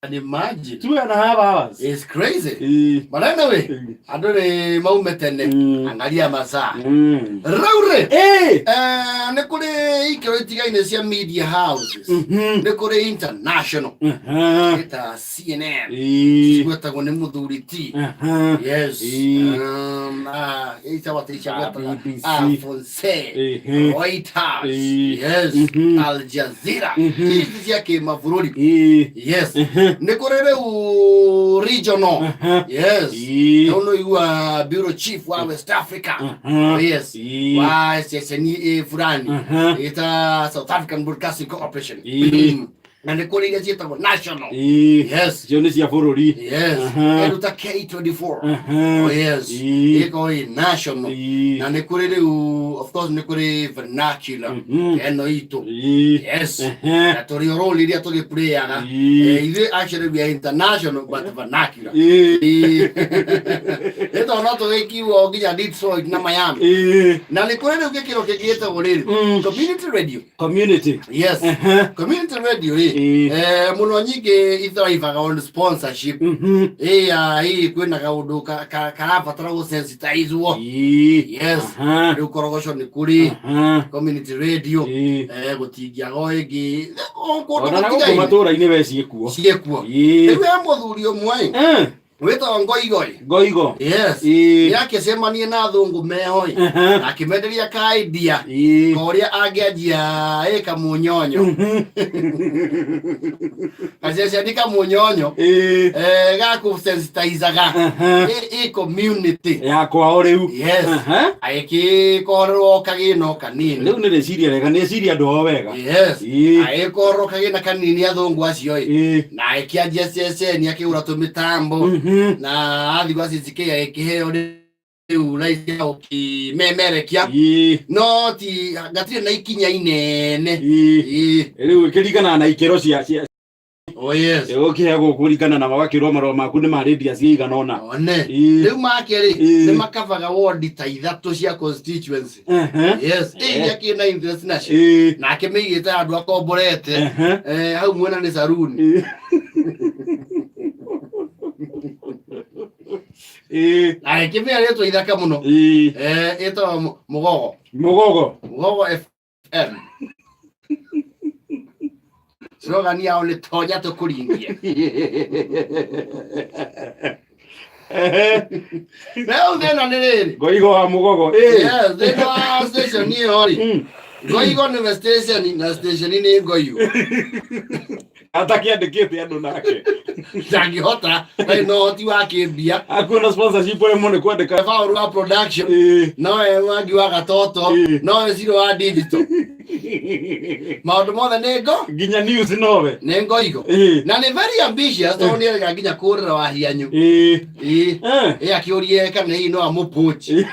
And imagine 2.5 hours. It's crazy. But anyway, I don't know maumetene angalia masaa. Raure. Nekure ikiretiga inesia media houses. Nekure international. Eta CNN. Sigweta gone muthuri T. Yes. Ita watisha wata Alphonse. White House. Yes. Al Jazeera. Hizi yake mavururi. Yes. Nekorere u regional. Yes. No you are bureau chief wa West Africa. Yes. Wa SSNE fulani. Ita South African Broadcasting Corporation. And the colleague is national. Yes. Jonesia Forori. Yes. Eluta K24. Oh yes. Eko national. And the colleague of course nekore vernacular. Eno ito. Yes. Atori role ili atori prayer na. Actually we are international but vernacular. Eto nato eki wo gija Detroit na Miami. Na nekore ukekiro kekieta wolele. Community radio. Community. Yes. Community radio. Muno nyingi ithrivaga on sponsorship. Kwina kaundu karabatara gusensitize wo. Yes. Rukorogosho ni kuri community radio. Gutigia goegi. Onako matura ine beciekuo. Ciekuo. Ewe muthuri omwe. Weta Ngoigo. Yes. Yake semanie na thungu mehoi. Akimenderia ka idea. Koria angeajia kamunyonyo. Kasese ndika munyonyo. Ga ku sensitize ga. Community. Ya kwa riu. Yes. Aiki korwo kagino kanini. Riu ni reciria rega ni ciria ndo wega. Yes. Aikorwo kagina kanini athungu acio. Na aikiajia SSN akiura tumitambo. Na athigwasi zikia ekiheo uraisi ukimemerekia no ti gatire na ikinya inene riu kirigana na ikero cia oh yes ukihego kurigana na magakirwo marwa maku ni maredia ciigana ona one riu makeri ni makavaga ward ta ithatu cia constituency yes yakina interest nacio na akimigite andu akomborete hau mwena ni saruni Kimia leto ithaka muno. Eto Mugogo FM. Slogan ya ole tonya to kuringia. Leo ndena nini? Ngoigo wa Mugogo. Yes, they go station ni hori. Ngoigo ni station ni Ngoigo. Atakiandikite andu nake Jangihota no ti wake bia akuna sponsorship ole mone kwandika Fauru production no wangi wa gatoto no zero wa digital maundu mothe nego ginya news nowe Ngoigo na ni very ambitious to ni ga ginya kurira wa hianyu akiurie kana no amupochi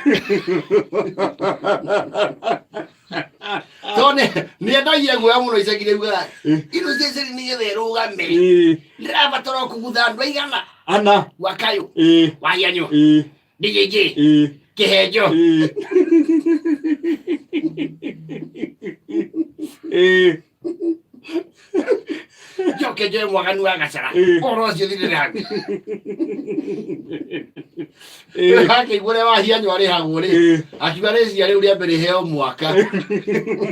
Tone ni ndaye gwe muno icagire uga ino ceceri ni yerugame ndirabatara kugutha andu aigana ana wakayo wayanyo DJ kihejo Joke je mwaganu agacara oro cio thire rangi hake igure wa hianyo ari haguri akiwa reci ari uri mbere heo mwaka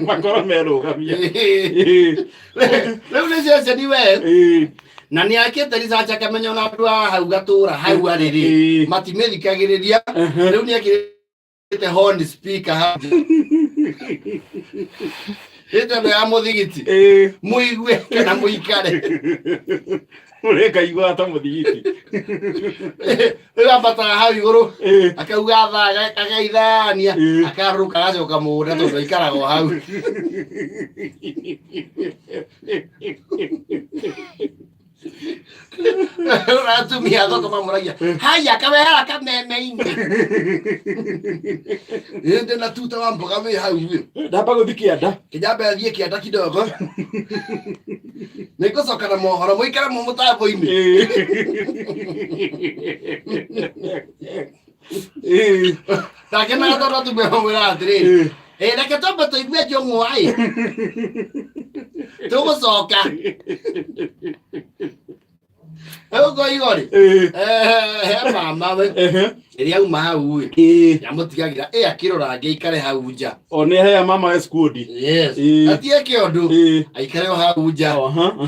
makoro merugamia leo ni cece ni we na ni akete research akamenya na andu hau gatura hau ariri matimethikagiriria leo ni akete horn speaker hau Ito ndo ya muthigiti muigwe kana muikare ureka igwa ta muthigiti bata hau iguru akauga thaga akaithania akaruka gacoka muda tondu ikarago hau Uratumia thoko mamuragia haya kamera kameme-ini ende na tuta wa mboga me hau ndamba guthikia nda kijambe athie kianda kidogo niko soka na mohoro muikara mu mutambo-ini takena tora tu me mwira atiri reke tombe tuigue njung'wa tugucoka Ugo igori. Mama we. Iria uma hau ya mutigagira akirora ngeikare hau nja. One he mama escudi. Yes. Atie kiondu. Aikare hau nja.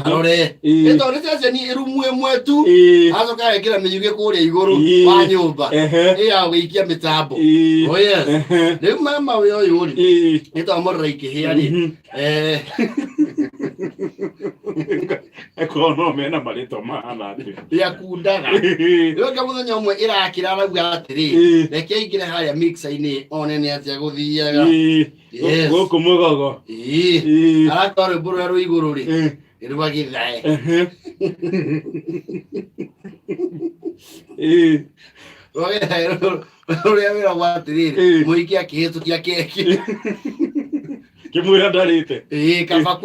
Arore. Eto ni sasa ni rumu emwe tu. Azoka ekira miyuge kuria iguru wa nyumba. Ya wikia mitambo. Oh yes. Ni mama we oyu ri. Eto amorra ikihia ri. Economy na marito mahana ya kundaga yo kamuthenya umwe irakira arauga atiri reke ingire haya mixer-ini one ni atia guthiaga guku mugogo arakore buru ru iguru ri irwagithae Uria wira watiri muiki akihitukia keki kimwira ndarite kaba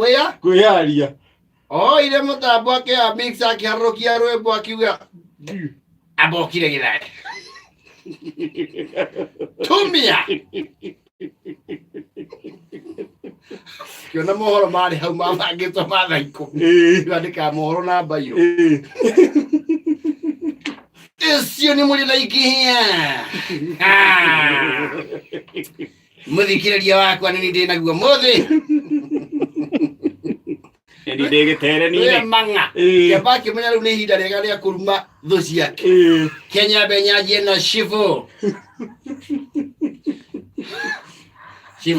kwiyaria ile mutambo akia mixer akiharukia rwimbo akiuga abokire githae tumia kiona mohoro mari hau mabangitwo mathaiko andika mohoro na mbairo icio ni muri laikihia muthikiriria wakwa ni ndinaguo muthi Ndi ndegetere nine manga yabaki menya riu ni ihinda riega ria kuruma thu ciake Kenya benyaje na Shivu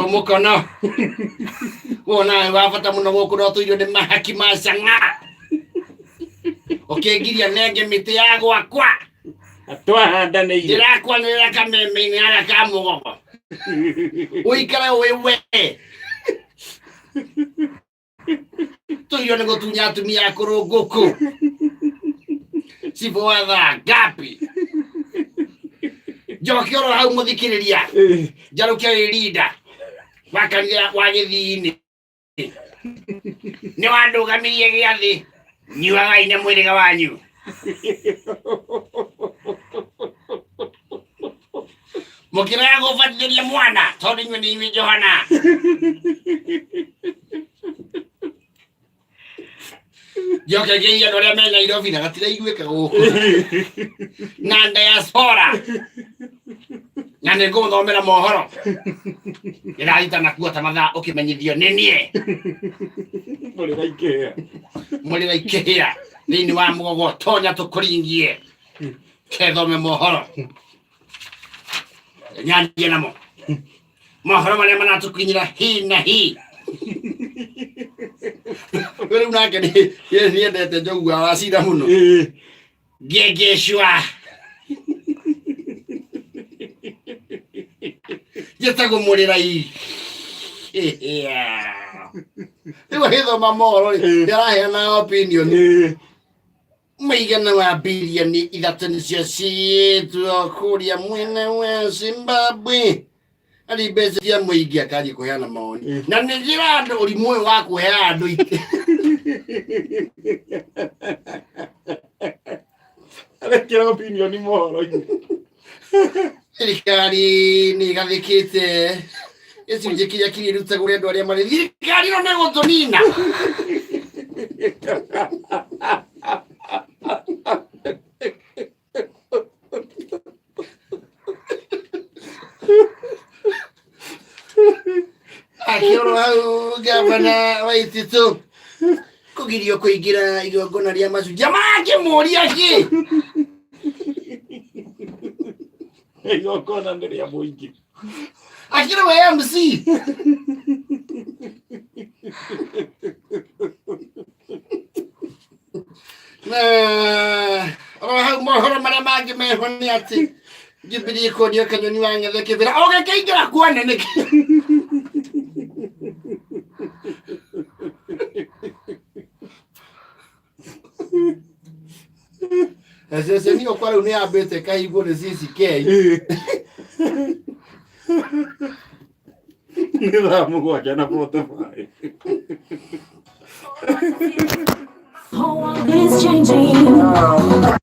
mukono wona wabata muno guku no tuirio ni mahaki macanga okengiria nenge miti ya gwakwa twahanda ni ndirakwa ni rakameme ni ara kamugogo uikara wewe tuirio ni gutunya atumia akuru guku Shivu watha ngapi njokioro hau muthikiriria njarukia rinda wakanira wa githini ni wandugamirie giathi nyuaga ine mwiriga wanyu mukira gufathiria mwana tondu inywe ni inywe Johana Joke geia no reme Nairobi na gatira iguika guku na diaspora nyane guthomera mohoro iraita na kuota mathaa ukimenyithio ninie muri raikehia thini wa mugogo tonya tukuringie kethome mohoro nyandie namo mohoro maria manatukinyira hi na hi Wewe unake ni ndete njogu awacira muno ngengeshwa yetago murira ii iwa hithoma mohoro ndiraheana opinion maigana wa bilioni ithatu nicio ciitwo kuria mwena wa Zimbabwe ali mbeca cia muingi akari kuheana maoni na ni njira andu urimu wa kuhea andu ite arekera opinion mohoro thirikari ni gathikite icunjĩ kĩrĩa kĩrĩruta kũrĩ andũ arĩa marĩ thirikari no nĩgũtũnina akĩorwo hau gavana Waititu kũgirio kũingĩra igongona rĩa macunjĩ makĩmũria kĩ igongona nĩ rĩa mũingĩ akĩrĩ we MC hau mohoro marĩa mangĩ meho nĩ atĩ Jubilee ĩkonio Kanyoni Wang'ethe Kĩbĩra ũgĩkĩingĩra kuone nĩkĩ ceceni ĩyo kwa rĩu nĩ yambĩte ĩkahingwo nĩ CCK nĩ thaa mũgwanja na 45 It's changing.